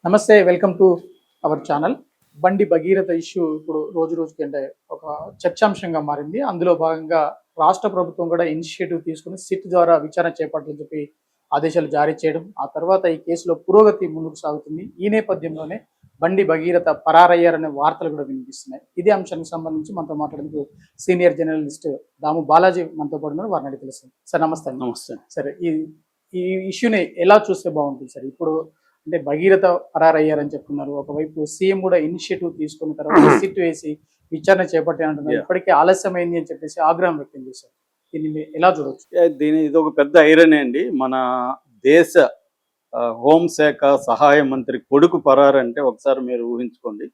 నమస్తే, welcome to our channel. బండి Bhagiratha issue ఇప్పుడు రోజు రోజుకి అంటే ఒక చర్చాంశంగా మారింది. అందులో భాగంగా రాష్ట్ర ప్రభుత్వం కూడా ఇనిషియేటివ్ తీసుకుని సిట్ ద్వారా విచారణ చేపట్టాలని చెప్పి ఆదేశాలు జారీ చేయడం, ఆ తర్వాత ఈ కేసులో పురోగతి ముందుకు సాగుతుంది. ఈ నేపథ్యంలోనే బండి భగీరథ పరారయ్యారనే వార్తలు కూడా వినిపిస్తున్నాయి. ఇదే అంశానికి సంబంధించి మనతో మాట్లాడేందుకు సీనియర్ జర్నలిస్ట్ దాము బాలాజీ మనతో పాటు ఉన్నారు. వారిని అడిగి తెలుస్తుంది. సార్ నమస్తే అండి. నమస్తే. సరే, ఈ ఈ ఇష్యూని ఎలా చూస్తే బాగుంటుంది సార్? ఇప్పుడు అంటే భగీరథ పరారయ్యారని చెప్తున్నారు. ఒకవైపు సీఎం కూడా ఇనిషియేటివ్ తీసుకున్న తర్వాత సిట్ వేసి విచారణ చేపట్టారంటున్నారు. ఇప్పటికే ఆలస్యమైంది అని చెప్పేసి ఆగ్రహం వ్యక్తం చేశారు. దీన్ని ఎలా చూడవచ్చు? ఇది ఒక పెద్ద ఐరన్ అండి. మన దేశ హోంశాఖ సహాయ మంత్రి కొడుకు పరారంటే ఒకసారి మీరు ఊహించుకోండి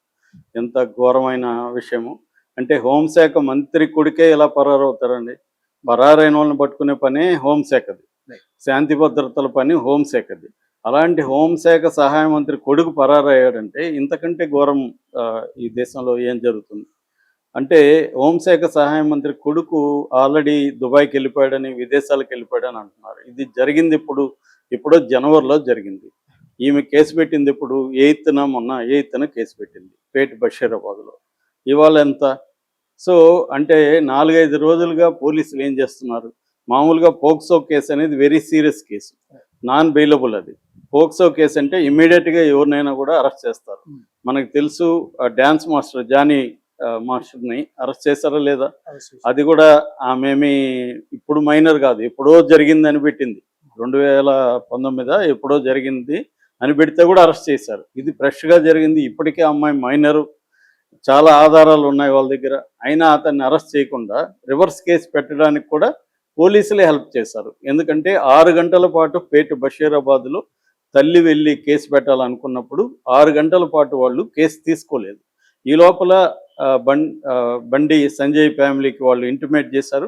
ఎంత ఘోరమైన విషయము. అంటే హోంశాఖ మంత్రి కొడుకే ఇలా పరారవుతారండి. పరారైన వాళ్ళని పట్టుకునే పని హోంశాఖది, శాంతి భద్రతల పని హోంశాఖది. అలాంటి హోంశాఖ సహాయ మంత్రి కొడుకు పరారయ్యాడంటే ఇంతకంటే ఘోరం ఈ దేశంలో ఏం జరుగుతుంది? అంటే హోంశాఖ సహాయ మంత్రి కొడుకు ఆల్రెడీ దుబాయ్కి వెళ్ళిపోయాడని, విదేశాలకు వెళ్ళిపోయాడని అంటున్నారు. ఇది జరిగింది ఎప్పుడో జనవరిలో జరిగింది. ఈమె కేసు పెట్టింది ఇప్పుడు 8న, మొన్న 8న కేసు పెట్టింది పేట్ బషీరాబాద్లో. ఇవాళ ఎంత? సో అంటే 4-5 రోజులుగా పోలీసులు ఏం చేస్తున్నారు? మామూలుగా పోక్సో కేసు అనేది very serious case, non bailable. అది పోక్సో కేసు అంటే ఇమ్మీడియట్గా ఎవరినైనా కూడా అరెస్ట్ చేస్తారు. మనకు తెలుసు, డ్యాన్స్ మాస్టర్ జానీ మాస్టర్ని అరెస్ట్ చేశారా లేదా? అది కూడా ఆమెమి ఇప్పుడు మైనర్ కాదు, ఎప్పుడో జరిగిందని పెట్టింది. 2019 ఎప్పుడో జరిగింది అని పెడితే కూడా అరెస్ట్ చేశారు. ఇది ఫ్రెష్గా జరిగింది. ఇప్పటికే అమ్మాయి మైనరు, చాలా ఆధారాలు ఉన్నాయి వాళ్ళ దగ్గర. అయినా అతన్ని అరెస్ట్ చేయకుండా రివర్స్ కేసు పెట్టడానికి కూడా పోలీసులే హెల్ప్ చేశారు. ఎందుకంటే 6 గంటల పాటు పేట్ బషీరాబాద్లో తల్లి వెళ్ళి కేసు పెట్టాలనుకున్నప్పుడు 6 గంటల పాటు వాళ్ళు కేసు తీసుకోలేదు. ఈ లోపల బండి సంజయ్ ఫ్యామిలీకి వాళ్ళు ఇంటిమేట్ చేశారు.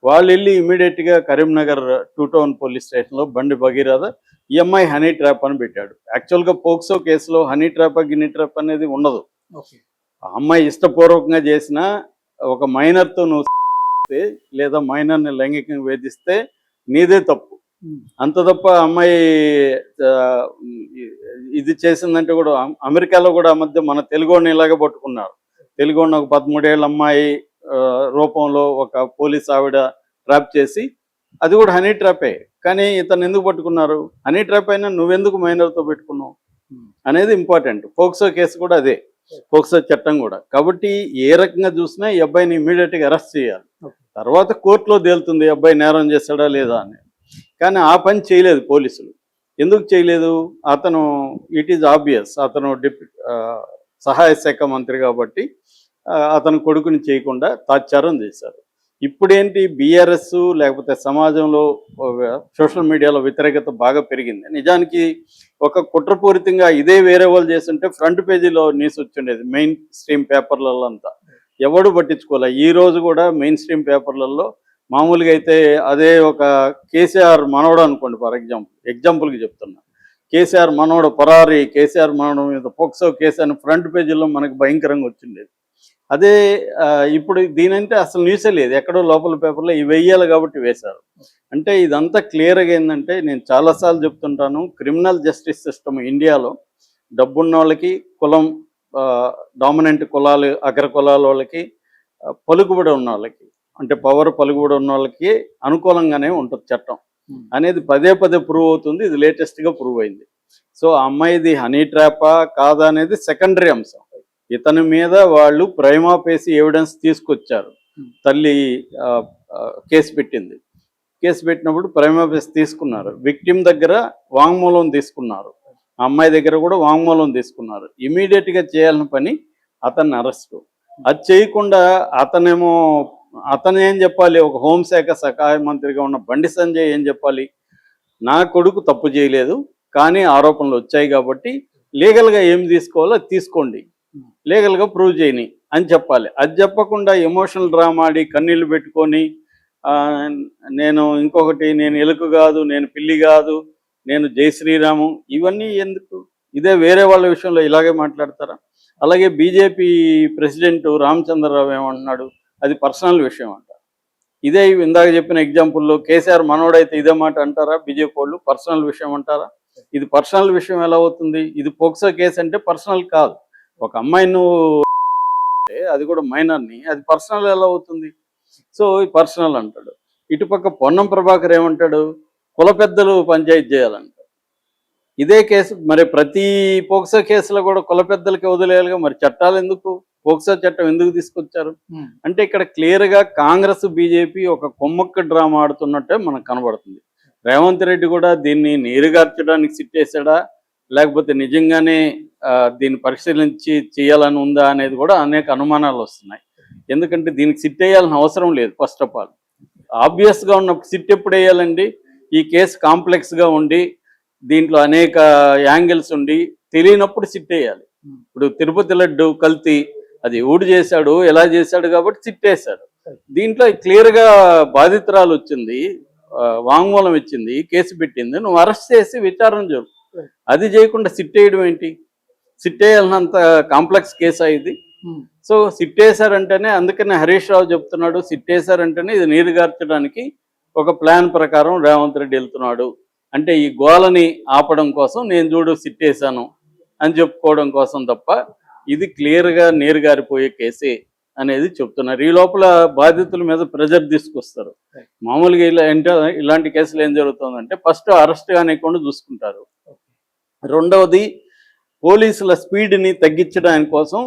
వాళ్ళు వెళ్ళి ఇమీడియట్గా కరీంనగర్ 2 టౌన్ పోలీస్ స్టేషన్లో బండి భగీరథ ఈ అమ్మాయి హనీ ట్రాప్ అని పెట్టాడు. యాక్చువల్గా పోక్సో కేసులో హనీ ట్రాప్ గిన్నీ ట్రాప్ అనేది ఉండదు. ఆ అమ్మాయి ఇష్టపూర్వకంగా చేసిన ఒక మైనర్తో నువ్వు లేదా మైనర్ని లైంగికంగా వేధిస్తే నీదే తప్పు. అంత తప్ప అమ్మాయి ఇది చేసిందంటే కూడా అమెరికాలో కూడా ఆ మధ్య మన తెలుగుని ఇలాగే పట్టుకున్నారు. తెలుగుని ఒక 13 ఏళ్ళ అమ్మాయి రూపంలో ఒక పోలీస్ ఆవిడ ట్రాప్ చేసి, అది కూడా హనీ ట్రాపే. కానీ ఇతను ఎందుకు పట్టుకున్నారు? హనీ ట్రాప్ అయినా నువ్వెందుకు మైనర్తో పెట్టుకున్నావు అనేది ఇంపార్టెంట్. పోక్సో కేసు కూడా అదే, పోక్సో చట్టం కూడా. కాబట్టి ఏ రకంగా చూసినా ఈ అబ్బాయిని ఇమీడియట్గా అరెస్ట్ చేయాలి. తర్వాత కోర్టులో తేలుతుంది ఈ అబ్బాయి నేరం చేస్తాడా లేదా అని. కానీ ఆ పని చేయలేదు పోలీసులు. ఎందుకు చేయలేదు? అతను ఇట్ ఈజ్ ఆబ్వియస్, అతను సహాయ శాఖ మంత్రి కాబట్టి అతను కొడుకుని చేయకుండా తాత్సారం చేశారు. ఇప్పుడేంటి, బీఆర్ఎస్ లేకపోతే సమాజంలో సోషల్ మీడియాలో వ్యతిరేకత బాగా పెరిగింది. నిజానికి ఒక కుట్రపూరితంగా ఇదే వేరే వాళ్ళు చేస్తుంటే ఫ్రంట్ పేజీలో న్యూస్ వచ్చిండేది మెయిన్ స్ట్రీమ్ పేపర్లలో అంతా. ఎవడు పట్టించుకోలే. ఈ రోజు కూడా మెయిన్ స్ట్రీమ్ పేపర్లలో మామూలుగా అయితే అదే ఒక కేసీఆర్ మనవడు అనుకోండి, ఫర్ ఎగ్జాంపుల్కి చెప్తున్నా, కేసీఆర్ మనవడు పరారి, కేసీఆర్ మనవడు మీద పోక్సో కేసు అని ఫ్రంట్ పేజీలో మనకు భయంకరంగా వచ్చిండేది. అదే ఇప్పుడు దీనంటే అసలు న్యూసే లేదు, ఎక్కడో లోపల పేపర్లో ఇవి వేయాలి కాబట్టి వేశారు. అంటే ఇదంతా క్లియర్గా ఏంటంటే, నేను చాలాసార్లు చెప్తుంటాను, క్రిమినల్ జస్టిస్ సిస్టమ్ ఇండియాలో డబ్బున్న వాళ్ళకి, కులం డామినెంట్ కులాలు, అగ్ర కులాల వాళ్ళకి, పలుకుబడి ఉన్న వాళ్ళకి, అంటే పవర్ పలుకుబడి ఉన్న వాళ్ళకి అనుకూలంగానే ఉంటుంది చట్టం అనేది పదే ప్రూవ్ అవుతుంది. ఇది లేటెస్ట్గా ప్రూవ్ అయింది. సో ఆ అమ్మాయిది హనీ ట్రాపా కాదా అనేది సెకండరీ అంశం. ఇతని మీద వాళ్ళు ప్రైమా ఫేసి ఎవిడెన్స్ తీసుకొచ్చారు. తల్లి కేసు పెట్టింది. కేసు పెట్టినప్పుడు ప్రైమా ఫేసి తీసుకున్నారు. విక్టిమ్ దగ్గర వాంగ్మూలం తీసుకున్నారు, ఆ అమ్మాయి దగ్గర కూడా వాంగ్మూలం తీసుకున్నారు. ఇమీడియట్గా చేయాల్సిన పని అతన్ని అరెస్టు. అది చేయకుండా అతను ఏం చెప్పాలి? ఒక హోంశాఖ సహాయ మంత్రిగా ఉన్న బండి సంజయ్ ఏం చెప్పాలి? నా కొడుకు తప్పు చేయలేదు, కానీ ఆరోపణలు వచ్చాయి కాబట్టి లీగల్గా ఏం తీసుకోవాలో అది తీసుకోండి, లీగల్గా ప్రూవ్ చేయని అని చెప్పాలి. అది చెప్పకుండా ఎమోషనల్ డ్రామా ఆడి కన్నీళ్ళు పెట్టుకొని నేను ఇంకొకటి, నేను ఎలుక కాదు, నేను పిల్లి కాదు, నేను జై శ్రీరాము, ఇవన్నీ ఎందుకు? ఇదే వేరే వాళ్ళ విషయంలో ఇలాగే మాట్లాడతారా? అలాగే బీజేపీ ప్రెసిడెంట్ రామచంద్రరావు ఏమంటున్నాడు? అది పర్సనల్ విషయం అంట. ఇదే ఇందాక చెప్పిన ఎగ్జాంపుల్లో కేసీఆర్ మనోడైతే ఇదే మాట అంటారా? బీజేపీ వాళ్ళు పర్సనల్ విషయం అంటారా? ఇది పర్సనల్ విషయం ఎలా అవుతుంది? ఇది పోక్సో కేసు అంటే పర్సనల్ కాదు. ఒక అమ్మాయి నువ్వు అది కూడా మైనర్ని, అది పర్సనల్ ఎలా అవుతుంది? సో ఈ పర్సనల్ అంటాడు. ఇటుపక్క పొన్నం ప్రభాకర్ ఏమంటాడు? కుల పెద్దలు పంచాయతీ చేయాలంట. ఇదే కేసు మరి ప్రతి పోక్సో కేసులో కూడా కుల పెద్దలకి వదిలేయాలిగా, మరి చట్టాలు ఎందుకు? పోక్సో చట్టం ఎందుకు తీసుకొచ్చారు? అంటే ఇక్కడ క్లియర్గా కాంగ్రెస్ బీజేపీ ఒక కొమ్మక్క డ్రామా ఆడుతున్నట్టే మనకు కనబడుతుంది. రేవంత్ రెడ్డి కూడా దీన్ని నీరుగార్చడానికి సిట్టేశాడా, లేకపోతే నిజంగానే దీన్ని పరిశీలించి చేయాలని ఉందా అనేది కూడా అనేక అనుమానాలు వస్తున్నాయి. ఎందుకంటే దీనికి సిట్ వేయాల్సిన అవసరం లేదు. ఫస్ట్ ఆఫ్ ఆల్ ఆబ్వియస్గా ఉన్నప్పుడు సిట్ ఎప్పుడు వేయాలండి? ఈ కేసు కాంప్లెక్స్గా ఉండి దీంట్లో అనేక యాంగిల్స్ ఉండి తెలియనప్పుడు సిట్ వేయాలి. ఇప్పుడు తిరుపతి లడ్డు కల్తీ అది ఊడు చేశాడు, ఎలా చేశాడు కాబట్టి సిట్ వేశాడు. దీంట్లో క్లియర్గా బాధితురాలు వచ్చింది, వాంగ్మూలం ఇచ్చింది, కేసు పెట్టింది, నువ్వు అరెస్ట్ చేసి విచారణ జరుపు. అది చేయకుండా సిట్ వేయడం ఏంటి? సిట్ వేయాలన్నంత కాంప్లెక్స్ కేసు ఇది. సో సిట్ వేశారంటేనే, అందుకనే హరీష్ రావు చెప్తున్నాడు, సిట్ వేశారంటేనే ఇది నీరుగార్చడానికి ఒక ప్లాన్ ప్రకారం రేవంత్ రెడ్డి వెళ్తున్నాడు. అంటే ఈ గోలని ఆపడం కోసం నేను చూడు సిట్ వేశాను అని చెప్పుకోవడం కోసం తప్ప ఇది క్లియర్గా నీరుగారిపోయే కేసే అనేది చెప్తున్నారు. ఈ లోపల బాధితుల మీద ప్రెజర్ తీసుకొస్తారు. మామూలుగా ఇలాంటి కేసులు ఏం జరుగుతుందంటే ఫస్ట్ అరెస్ట్ కానివ్వకుండా చూసుకుంటారు. రెండవది పోలీసుల స్పీడ్ని తగ్గించడానికి కోసం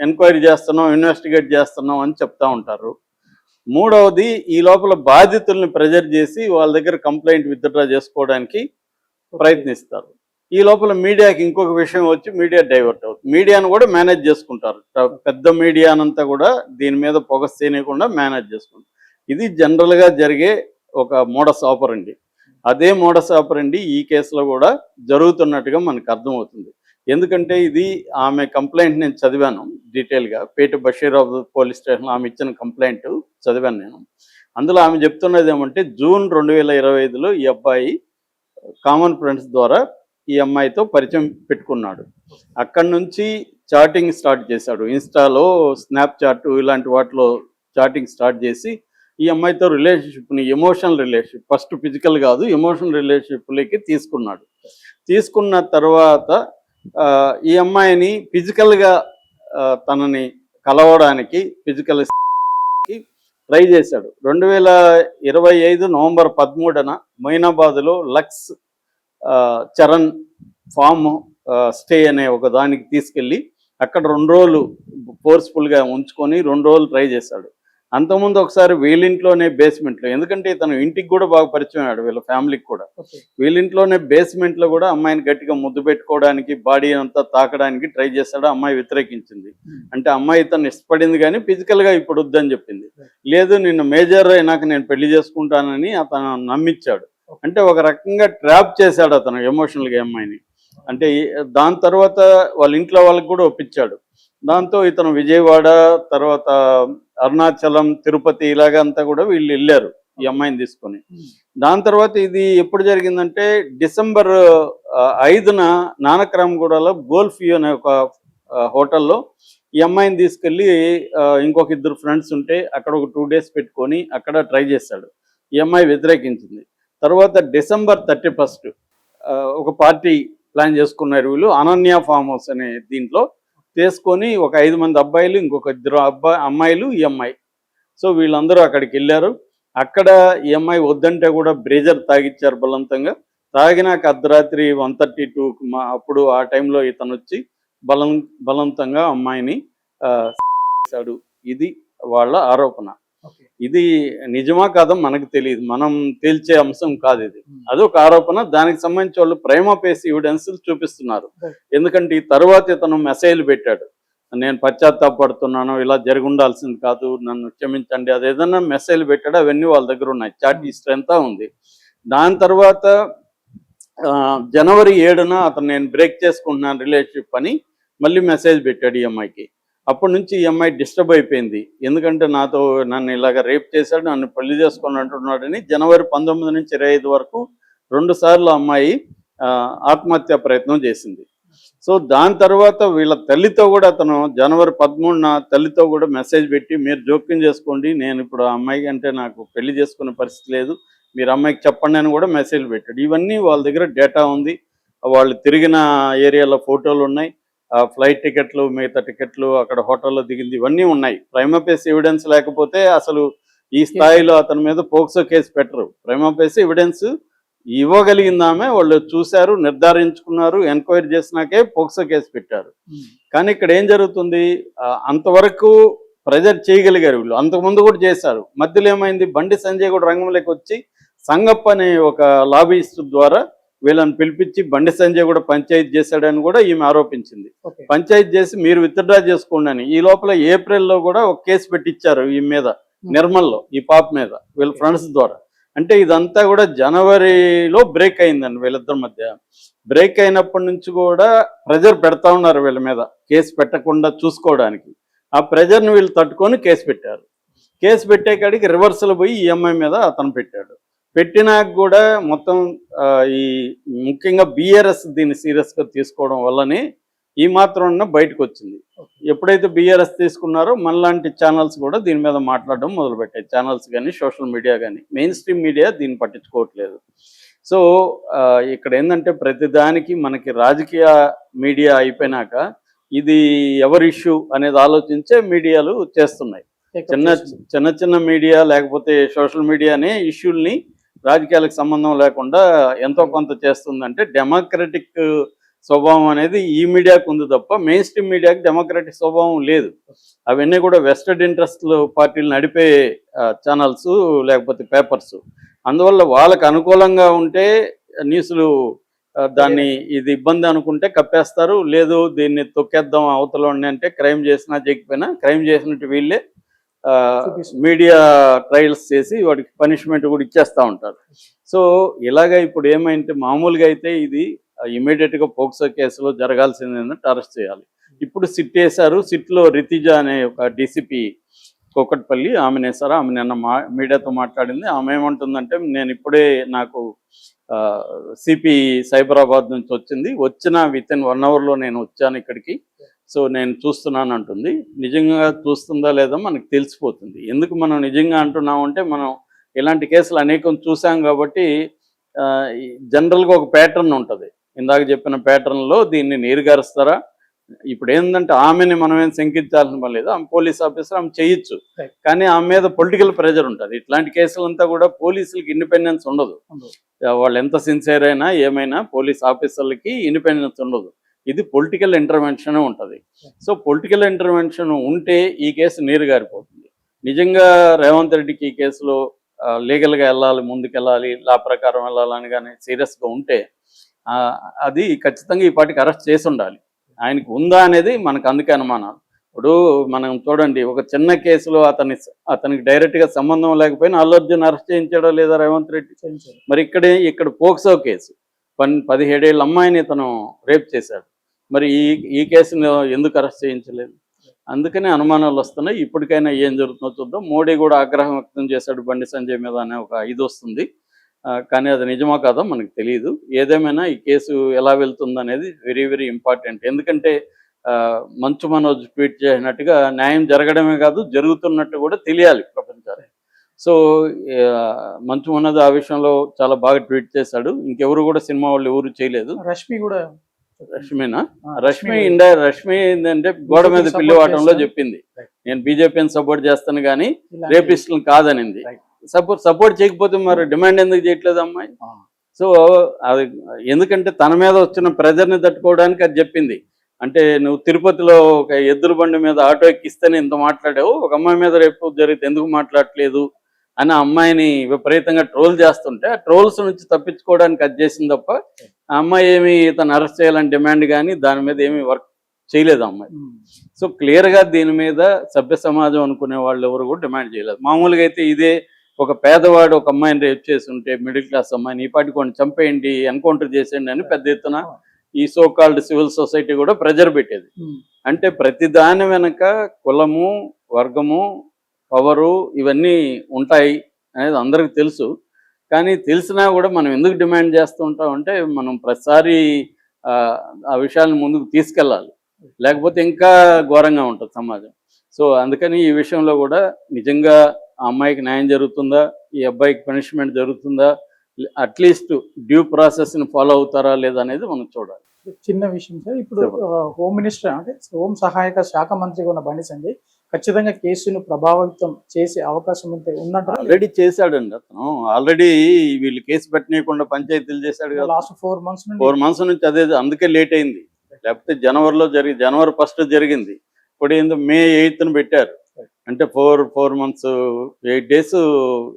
ఎంక్వైరీ చేస్తున్నాం, ఇన్వెస్టిగేట్ చేస్తున్నాం అని చెప్తా ఉంటారు. మూడవది ఈ లోపల బాధితుల్ని ప్రెజర్ చేసి వాళ్ళ దగ్గర కంప్లైంట్ విత్డ్రా చేసుకోవడానికి ప్రయత్నిస్తారు. ఈ లోపల మీడియాకి ఇంకొక విషయం వచ్చి మీడియా డైవర్ట్ అవుతుంది. మీడియాను కూడా మేనేజ్ చేసుకుంటారు. పెద్ద మీడియానంతా కూడా దీని మీద పొగ చేయకుండా మేనేజ్ చేసుకుంటారు. ఇది జనరల్గా జరిగే ఒక మోడస్ ఆపరండి. అదే మోడస్ ఆపరండి ఈ కేసులో కూడా జరుగుతున్నట్టుగా మనకు అర్థమవుతుంది. ఎందుకంటే ఇది ఆమె కంప్లైంట్ నేను చదివాను డీటెయిల్గా. పేట బషీరాబాద్ పోలీస్ స్టేషన్లో ఆమె ఇచ్చిన కంప్లైంట్ చదివాను నేను. అందులో ఆమె చెప్తున్నది ఏమంటే జూన్ 2025లో ఈ అబ్బాయి కామన్ ఫ్రెండ్స్ ద్వారా ఈ అమ్మాయితో పరిచయం పెట్టుకున్నాడు. అక్కడి నుంచి చాటింగ్ స్టార్ట్ చేశాడు. ఇన్స్టాలో, స్నాప్చాట్ ఇలాంటి వాటిలో చాటింగ్ స్టార్ట్ చేసి ఈ అమ్మాయితో రిలేషన్షిప్ని, ఎమోషనల్ రిలేషన్షిప్, ఫస్ట్ ఫిజికల్ కాదు ఎమోషనల్ రిలేషన్షిప్లోకి తీసుకున్నాడు. తీసుకున్న తర్వాత ఈ అమ్మాయిని ఫిజికల్గా తనని కలవడానికి ఫిజికల్కి ట్రై చేశాడు. 2025 నవంబర్ 13న మొయినాబాద్లో లక్స్ చరణ్ ఫామ్ స్టే అనే ఒక దానికి తీసుకెళ్ళి అక్కడ 2 రోజులు ఫోర్స్ఫుల్గా ఉంచుకొని 2 రోజులు ట్రై చేశాడు. అంతకుముందు ఒకసారి వీళ్ళింట్లోనే బేస్మెంట్లో, ఎందుకంటే తను ఇంటికి కూడా బాగా పరిచయం అయ్యాడు, వీళ్ళ ఫ్యామిలీకి కూడా. వీళ్ళింట్లోనే బేస్మెంట్లో కూడా అమ్మాయిని గట్టిగా ముద్దు పెట్టుకోవడానికి, బాడీ అంతా తాకడానికి ట్రై చేశాడు. అమ్మాయి వ్యతిరేకించింది. అంటే అమ్మాయి తను ఇష్టపడింది కానీ ఫిజికల్గా ఇప్పుడు వద్దని చెప్పింది. లేదు నిన్ను మేజర్ అయినాక నేను పెళ్లి చేసుకుంటానని అతను నమ్మించాడు. అంటే ఒక రకంగా ట్రాప్ చేశాడు అతను ఎమోషనల్గా అమ్మాయిని. అంటే దాని తర్వాత వాళ్ళ ఇంట్లో వాళ్ళకి కూడా ఒప్పించాడు. దాంతో ఇతను విజయవాడ, తర్వాత అరుణాచలం, తిరుపతి ఇలాగంతా కూడా వీళ్ళు వెళ్ళారు ఈ అమ్మాయిని తీసుకొని. దాని తర్వాత ఇది ఎప్పుడు జరిగిందంటే డిసెంబర్ 5న నానక్రామ్గూడలో గోల్ఫ్ వ్యూ అనే ఒక హోటల్లో ఈ అమ్మాయిని తీసుకెళ్ళి ఇంకొక 2 ఫ్రెండ్స్ ఉంటే అక్కడ ఒక 2 డేస్ పెట్టుకొని అక్కడ ట్రై చేశాడు. ఈ అమ్మాయి వ్యతిరేకించింది. తర్వాత డిసెంబర్ 31 ఒక పార్టీ ప్లాన్ చేసుకున్నారు వీళ్ళు, అనన్య ఫామ్ హౌస్ అనే దీంట్లో చేసుకొని ఒక 5 మంది అబ్బాయిలు, ఇంకొక 2 అమ్మాయిలు, ఈ అమ్మాయి. సో వీళ్ళందరూ అక్కడికి వెళ్ళారు. అక్కడ ఈ అమ్మాయి వద్దంటే కూడా బ్రేజర్ తాగిచ్చారు బలవంతంగా. తాగినాక అర్ధరాత్రి 1:32 అప్పుడు ఆ టైంలో ఇతను వచ్చి బలవంతంగా అమ్మాయిని చేశాడు. ఇది వాళ్ళ ఆరోపణ. ఇది నిజమా కాదో మనకు తెలియదు, మనం తేల్చే అంశం కాదు ఇది. అదొక ఆరోపణ. దానికి సంబంధించి వాళ్ళు ప్రైమా ఫేసి ఎవిడెన్స్ చూపిస్తున్నారు. ఎందుకంటే ఈ తర్వాత ఇతను మెసేజ్లు పెట్టాడు, నేను పశ్చాత్తాపడుతున్నాను, ఇలా జరిగి ఉండాల్సింది కాదు, నన్ను క్షమించండి, అది ఏదన్నా మెసేజ్లు పెట్టాడు. అవన్నీ వాళ్ళ దగ్గర ఉన్నాయి, చాట్ హిస్టరీ అంతా ఉంది. దాని తర్వాత జనవరి 7న అతను నేను బ్రేక్ చేసుకుంటున్నాను రిలేషన్షిప్ అని మళ్ళీ మెసేజ్ పెట్టాడు ఈ అమ్మాయికి. అప్పటి నుంచి ఈ అమ్మాయి డిస్టర్బ్ అయిపోయింది. ఎందుకంటే నన్ను ఇలాగ రేప్ చేశాడు, నన్ను పెళ్లి చేసుకొని అంటున్నాడని. జనవరి 19 నుంచి 25 వరకు 2 సార్లు అమ్మాయి ఆత్మహత్య ప్రయత్నం చేసింది. సో దాని తర్వాత వీళ్ళ తల్లితో కూడా అతను జనవరి 13న తల్లితో కూడా మెసేజ్ పెట్టి, మీరు జోక్యం చేసుకోండి, నేను ఇప్పుడు ఆ అమ్మాయి అంటే నాకు పెళ్లి చేసుకునే పరిస్థితి లేదు, మీరు అమ్మాయికి చెప్పండి అని కూడా మెసేజ్ పెట్టాడు. ఇవన్నీ వాళ్ళ దగ్గర డేటా ఉంది. వాళ్ళు తిరిగిన ఏరియాలో ఫోటోలు ఉన్నాయి, ఫ్లైట్ టికెట్లు, మిగతా టికెట్లు, అక్కడ హోటల్లో దిగింది ఇవన్నీ ఉన్నాయి. ప్రైమా ఫేసి ఎవిడెన్స్ లేకపోతే అసలు ఈ స్థాయిలో అతని మీద పోక్సో కేసు పెట్టరు. ప్రైమా ఫేసి ఎవిడెన్స్ ఇవ్వగలిగిందామే, వాళ్ళు చూశారు, నిర్ధారించుకున్నారు, ఎంక్వైరీ చేసినాకే పోక్సో కేసు పెట్టారు. కానీ ఇక్కడ ఏం జరుగుతుంది, అంతవరకు ప్రెజర్ చేయగలిగారు వీళ్ళు, అంతకుముందు కూడా చేశారు. మధ్యలో ఏమైంది, బండి సంజయ్ కూడా రంగంలోకి వచ్చి సంగప్ప అనే ఒక లాబీయిస్ట్ ద్వారా వీళ్ళని పిలిపించి బండి సంజయ్ కూడా పంచాయతీ చేశాడని కూడా ఈమె ఆరోపించింది. పంచాయతీ చేసి మీరు విత్డ్రా చేసుకోండి అని. ఈ లోపల ఏప్రిల్లో కూడా ఒక కేసు పెట్టించారు ఈ మీద, నిర్మల్లో, ఈ పాప మీద, వీళ్ళ ఫ్రెండ్స్ ద్వారా. అంటే ఇదంతా కూడా జనవరిలో బ్రేక్ అయిందండి వీళ్ళిద్దరి మధ్య. బ్రేక్ అయినప్పటి నుంచి కూడా ప్రెజర్ పెడతా ఉన్నారు వీళ్ళ మీద, కేసు పెట్టకుండా చూసుకోవడానికి. ఆ ప్రెజర్ని వీళ్ళు తట్టుకొని కేసు పెట్టారు. కేసు పెట్టే కాడికి రివర్సల్ పోయి ఈఎంఐ మీద అతను పెట్టాడు. పెట్టినాక కూడా మొత్తం ఈ ముఖ్యంగా బీఆర్ఎస్ దీన్ని సీరియస్గా తీసుకోవడం వల్లనే ఈ మాత్రం బయటకు వచ్చింది. ఎప్పుడైతే బీఆర్ఎస్ తీసుకున్నారో మనలాంటి ఛానల్స్ కూడా దీని మీద మాట్లాడడం మొదలుపెట్టాయి. ఛానల్స్ కానీ, సోషల్ మీడియా కానీ, మెయిన్ స్ట్రీమ్ మీడియా దీన్ని పట్టించుకోవట్లేదు. సో ఇక్కడ ఏంటంటే ప్రతిదానికి మనకి రాజకీయ మీడియా అయిపోయినాక ఇది ఎవరి ఇష్యూ అనేది ఆలోచించే మీడియాలు చేస్తున్నాయి. చిన్న చిన్న మీడియా లేకపోతే సోషల్ మీడియానే ఇష్యూల్ని రాజకీయాలకు సంబంధం లేకుండా ఎంతో కొంత చేస్తుందంటే డెమోక్రటిక్ స్వభావం అనేది ఈ మీడియాకు ఉంది తప్ప మెయిన్ స్ట్రీమ్ మీడియాకి డెమోక్రటిక్ స్వభావం లేదు. అవన్నీ కూడా వెస్టెడ్ ఇంట్రెస్ట్లు పార్టీలు నడిపే ఛానల్స్ లేకపోతే పేపర్స్. అందువల్ల వాళ్ళకు అనుకూలంగా ఉంటే న్యూస్లు దాన్ని ఇది ఇబ్బంది అనుకుంటే కప్పేస్తారు, లేదు దీన్ని తొక్కేద్దాం అవతల అంటే క్రైమ్ చేసినా చేయకపోయినా క్రైమ్ చేసినట్టు వీళ్ళే మీడియా ట్రయల్స్ చేసి వాడికి పనిష్మెంట్ కూడా ఇచ్చేస్తూ ఉంటారు. సో ఇలాగ ఇప్పుడు ఏమైంటే మామూలుగా అయితే ఇది ఇమీడియట్గా పోక్సో కేసులో జరగాల్సింది ఏంటంటే అరెస్ట్ చేయాలి. ఇప్పుడు సిట్ వేశారు. సిట్లో రితిజ అనే ఒక డీసీపీ కూకట్పల్లి ఆమెను వేశారు. ఆమె నిన్న మీడియాతో మాట్లాడింది. ఆమె ఏమంటుందంటే నేను ఇప్పుడే నాకు సిపి సైబరాబాద్ నుంచి వచ్చిన వితిన్ 1 అవర్లో నేను వచ్చాను ఇక్కడికి, సో నేను చూస్తున్నాను అంటుంది. నిజంగా చూస్తుందా లేదా మనకు తెలిసిపోతుంది. ఎందుకు మనం నిజంగా అంటున్నామంటే మనం ఇలాంటి కేసులు అనేకం చూసాం కాబట్టి జనరల్గా ఒక ప్యాటర్న్ ఉంటుంది. ఇందాక చెప్పిన ప్యాటర్న్లో దీన్ని నీరుగారుస్తారా. ఇప్పుడు ఏంటంటే ఆమెని మనం ఏం శంకించాల్సిన పని లేదు, ఆమె పోలీస్ ఆఫీసర్, ఆమె చేయొచ్చు. కానీ ఆమె మీద పొలిటికల్ ప్రెజర్ ఉంటుంది. ఇట్లాంటి కేసులంతా కూడా పోలీసులకి ఇండిపెండెన్స్ ఉండదు. వాళ్ళు ఎంత సిన్సియర్ అయినా ఏమైనా పోలీస్ ఆఫీసర్లకి ఇండిపెండెన్స్ ఉండదు. ఇది పొలిటికల్ ఇంటర్వెన్షన్ ఉంటుంది. సో పొలిటికల్ ఇంటర్వెన్షన్ ఉంటే ఈ కేసు నీరుగారిపోతుంది. నిజంగా రేవంత్ రెడ్డికి ఈ కేసులో లీగల్గా వెళ్ళాలి, ముందుకెళ్ళాలి, లా ప్రకారం వెళ్ళాలని కానీ సీరియస్గా ఉంటే అది ఖచ్చితంగా ఈ పార్టీకి అరెస్ట్ చేసి ఉండాలి. ఆయనకు ఉందా అనేది మనకు అందుకే అనుమానాలు. ఇప్పుడు మనం చూడండి, ఒక చిన్న కేసులో అతనికి డైరెక్ట్గా సంబంధం లేకపోయినా అల్లు అర్జున్ అరెస్ట్ చేయించాడో లేదా రేవంత్ రెడ్డి. మరి ఇక్కడ పోక్సో కేసు 17 ఏళ్ళ అమ్మాయిని ఇతను రేప్ చేశాడు. మరి ఈ కేసును ఎందుకు అరెస్ట్ చేయించలేదు? అందుకనే అనుమానాలు వస్తున్నాయి. ఇప్పటికైనా ఏం జరుగుతుందో చూద్దాం. మోడీ కూడా ఆగ్రహం వ్యక్తం చేశాడు బండి సంజయ్ మీద అనే ఒక ఇది వస్తుంది. కానీ అది నిజమో కాదో మనకు తెలియదు. ఏదేమైనా ఈ కేసు ఎలా వెళ్తుంది అనేది వెరీ వెరీ ఇంపార్టెంట్. ఎందుకంటే మంచు మనోజ్ ట్వీట్ చేసినట్టుగా న్యాయం జరగడమే కాదు, జరుగుతున్నట్టు కూడా తెలియాలి ప్రపంచానికి. సో మంచు మనోజ్ ఆ విషయంలో చాలా బాగా ట్వీట్ చేశాడు. ఇంకెవరు కూడా సినిమా వాళ్ళు ఎవరు చేయలేదు. రష్మి ఏంటంటే గోడ మీద పిల్లివాటంలో చెప్పింది, నేను బీజేపీని సపోర్ట్ చేస్తాను కానీ రేపిస్టులను కాదనింది. సపోర్ట్ చేయకపోతే మరి డిమాండ్ ఎందుకు చేయట్లేదు అమ్మాయి? సో అది ఎందుకంటే తన మీద వచ్చిన ప్రెజర్ని తట్టుకోవడానికి అది చెప్పింది. అంటే నువ్వు తిరుపతిలో ఒక ఎద్దుల బండి మీద ఆటో ఎక్కిస్తేనే ఇంత మాట్లాడావు, ఒక అమ్మాయి మీద రేపు జరిగితే ఎందుకు మాట్లాడట్లేదు అని అమ్మాయిని విపరీతంగా ట్రోల్ చేస్తుంటే ఆ ట్రోల్స్ నుంచి తప్పించుకోవడానికి అది చేసింది తప్ప ఆ అమ్మాయి ఏమి తను అరెస్ట్ చేయాలని డిమాండ్ కానీ దాని మీద ఏమి వర్క్ చేయలేదు అమ్మాయి. సో క్లియర్గా దీని మీద సభ్య సమాజం అనుకునే వాళ్ళు ఎవరు కూడా డిమాండ్ చేయలేదు. మామూలుగా అయితే ఇదే ఒక పేదవాడు ఒక అమ్మాయిని రేప్ చేసి ఉంటే, మిడిల్ క్లాస్ అమ్మాయిని ఈ పాటికి కొన్ని చంపేయండి, ఎన్కౌంటర్ చేసేయండి అని పెద్ద ఎత్తున ఈ సో కాల్డ్ సివిల్ సొసైటీ కూడా ప్రెజర్ పెట్టేది. అంటే ప్రతి దాని వెనక కులము, వర్గము, పవరు ఇవన్నీ ఉంటాయి అనేది అందరికి తెలుసు. కానీ తెలిసినా కూడా మనం ఎందుకు డిమాండ్ చేస్తూ ఉంటాం అంటే మనం ప్రతిసారి ఆ విషయాలను ముందుకు తీసుకెళ్ళాలి, లేకపోతే ఇంకా ఘోరంగా ఉంటుంది సమాజం. సో అందుకని ఈ విషయంలో కూడా నిజంగా ఆ అమ్మాయికి న్యాయం జరుగుతుందా, ఈ అబ్బాయికి పనిష్మెంట్ జరుగుతుందా, అట్లీస్ట్ డ్యూ ప్రాసెస్ని ఫాలో అవుతారా లేదా అనేది మనం చూడాలి. చిన్న విషయం సార్, ఇప్పుడు చెప్పండి. హోమ్ మినిస్టర్ అంటే హోం సహాయక శాఖ మంత్రిగా ఉన్న బండి సంజయ్ ఖచ్చితంగా కేసును ప్రభావితం చేసే అవకాశం ఉంటే ఉందంటారా? ఆల్రెడీ చేశాడండి అతను. ఆల్రెడీ వీళ్ళు కేసు పెట్టనీయకుండా పంచాయతీలు చేశాడు కదా. లాస్ట్ 4 months నుండి 4 months నుంచి అదే, అందుకే లేట్ అయింది. లేకపోతే జనవరిలో జనవరి 1st జరిగింది. ఇప్పుడు ఏందో May 8th పెట్టారు. అంటే 4 months 8 days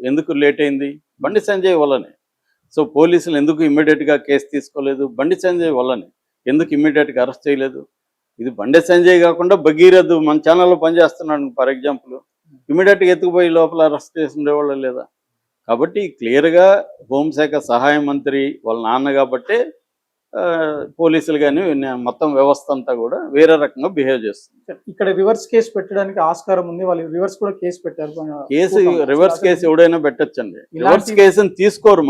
ఎందుకు లేట్ అయింది? బండి సంజయ్ వల్లనే. సో పోలీసులు ఎందుకు ఇమ్మీడియట్గా కేసు తీసుకోలేదు? బండి సంజయ్ వల్లనే. ఎందుకు ఇమ్మీడియట్గా అరెస్ట్ చేయలేదు? ఇది బండి సంజయ్ కాకుండా భగీరథ్ మన ఛానల్లో పనిచేస్తున్నాడు ఫర్ ఎగ్జాంపుల్, ఇమ్మీడియట్గా ఎత్తుకుపోయి లోపల అరెస్ట్ చేసి ఉండేవాళ్ళు లేదా? కాబట్టి క్లియర్గా హోంశాఖ సహాయ మంత్రి వాళ్ళ నాన్న కాబట్టే పోలీసులు కానీ మొత్తం వ్యవస్థ అంతా కూడా వేరే రకంగా బిహేవ్ చేస్తుంది. ఇక్కడ రివర్స్ కేసు పెట్టడానికి ఆస్కారం ఉంది. వాళ్ళు రివర్స్ కూడా కేసు పెట్టారు. కేసు రివర్స్ కేసు ఎవడైనా పెట్టచ్చండి. రివర్స్ ఇలాంటి కేసుని తీసుకోరు.